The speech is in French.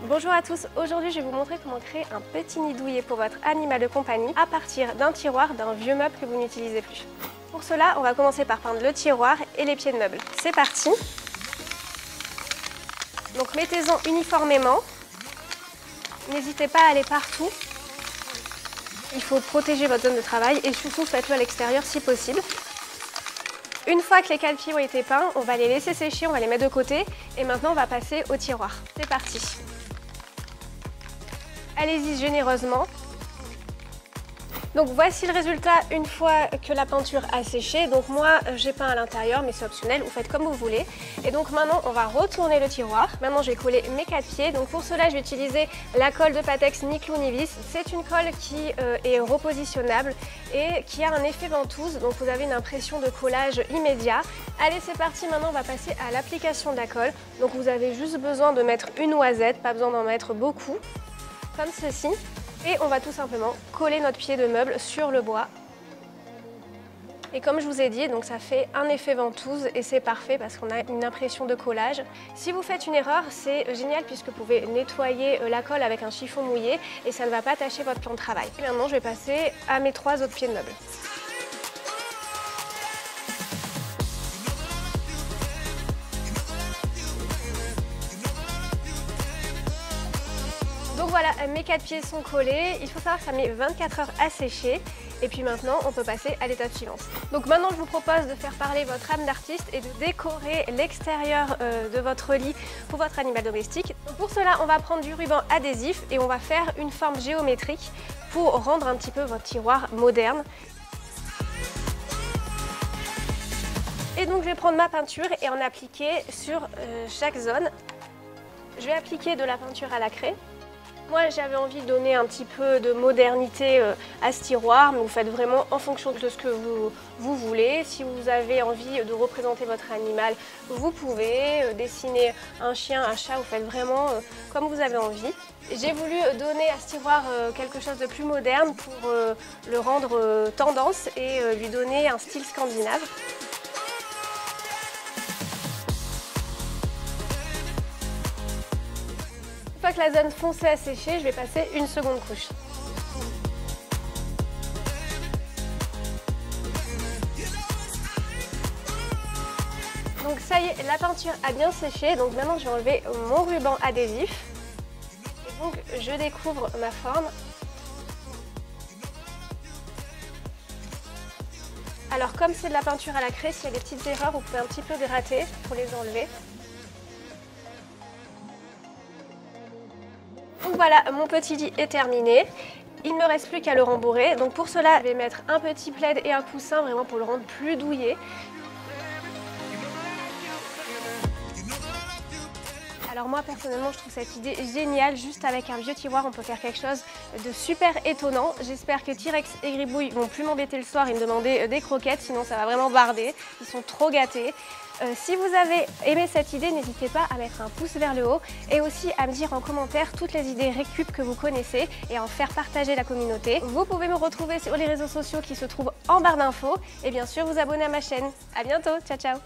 Bonjour à tous, aujourd'hui je vais vous montrer comment créer un petit nid douillet pour votre animal de compagnie à partir d'un tiroir d'un vieux meuble que vous n'utilisez plus. Pour cela, on va commencer par peindre le tiroir et les pieds de meuble. C'est parti. Donc mettez-en uniformément. N'hésitez pas à aller partout. Il faut protéger votre zone de travail et surtout faites-le à l'extérieur si possible. Une fois que les 4 pieds ont été peints, on va les laisser sécher, on va les mettre de côté et maintenant on va passer au tiroir. C'est parti. Allez-y généreusement. Donc voici le résultat une fois que la peinture a séché. Donc moi j'ai peint à l'intérieur mais c'est optionnel, vous faites comme vous voulez. Et donc maintenant on va retourner le tiroir. Maintenant je vais coller mes 4 pieds. Donc pour cela je vais utiliser la colle de Pattex ni clou ni vis. C'est une colle qui est repositionnable et qui a un effet ventouse. Donc vous avez une impression de collage immédiat. Allez c'est parti, maintenant on va passer à l'application de la colle. Donc vous avez juste besoin de mettre une noisette, pas besoin d'en mettre beaucoup, comme ceci. Et on va tout simplement coller notre pied de meuble sur le bois. Et comme je vous ai dit, donc ça fait un effet ventouse et c'est parfait parce qu'on a une impression de collage. Si vous faites une erreur, c'est génial puisque vous pouvez nettoyer la colle avec un chiffon mouillé et ça ne va pas tacher votre plan de travail. Et maintenant, je vais passer à mes 3 autres pieds de meuble. Donc voilà, mes 4 pieds sont collés. Il faut savoir que ça met 24 heures à sécher. Et puis maintenant, on peut passer à l'étape suivante. Donc maintenant, je vous propose de faire parler votre âme d'artiste et de décorer l'extérieur de votre lit pour votre animal domestique. Donc pour cela, on va prendre du ruban adhésif et on va faire une forme géométrique pour rendre un petit peu votre tiroir moderne. Et donc je vais prendre ma peinture et en appliquer sur chaque zone. Je vais appliquer de la peinture à la craie. Moi j'avais envie de donner un petit peu de modernité à ce tiroir, mais vous faites vraiment en fonction de ce que vous voulez. Si vous avez envie de représenter votre animal, vous pouvez dessiner un chien, un chat, vous faites vraiment comme vous avez envie. J'ai voulu donner à ce tiroir quelque chose de plus moderne pour le rendre tendance et lui donner un style scandinave. Une fois que la zone foncée a séché, je vais passer une seconde couche. Donc ça y est, la peinture a bien séché, donc maintenant je vais enlever mon ruban adhésif. Et donc je découvre ma forme. Alors comme c'est de la peinture à la craie, s'il y a des petites erreurs, vous pouvez un petit peu gratter pour les enlever. Donc voilà, mon petit lit est terminé. Il ne me reste plus qu'à le rembourrer. Donc pour cela, je vais mettre un petit plaid et un coussin vraiment pour le rendre plus douillet. Alors moi personnellement je trouve cette idée géniale, juste avec un vieux tiroir on peut faire quelque chose de super étonnant. J'espère que T-Rex et Gribouille vont plus m'embêter le soir et me demander des croquettes, sinon ça va vraiment barder, ils sont trop gâtés. Si vous avez aimé cette idée, n'hésitez pas à mettre un pouce vers le haut et aussi à me dire en commentaire toutes les idées récup que vous connaissez et à en faire partager la communauté. Vous pouvez me retrouver sur les réseaux sociaux qui se trouvent en barre d'infos et bien sûr vous abonner à ma chaîne. À bientôt, ciao ciao.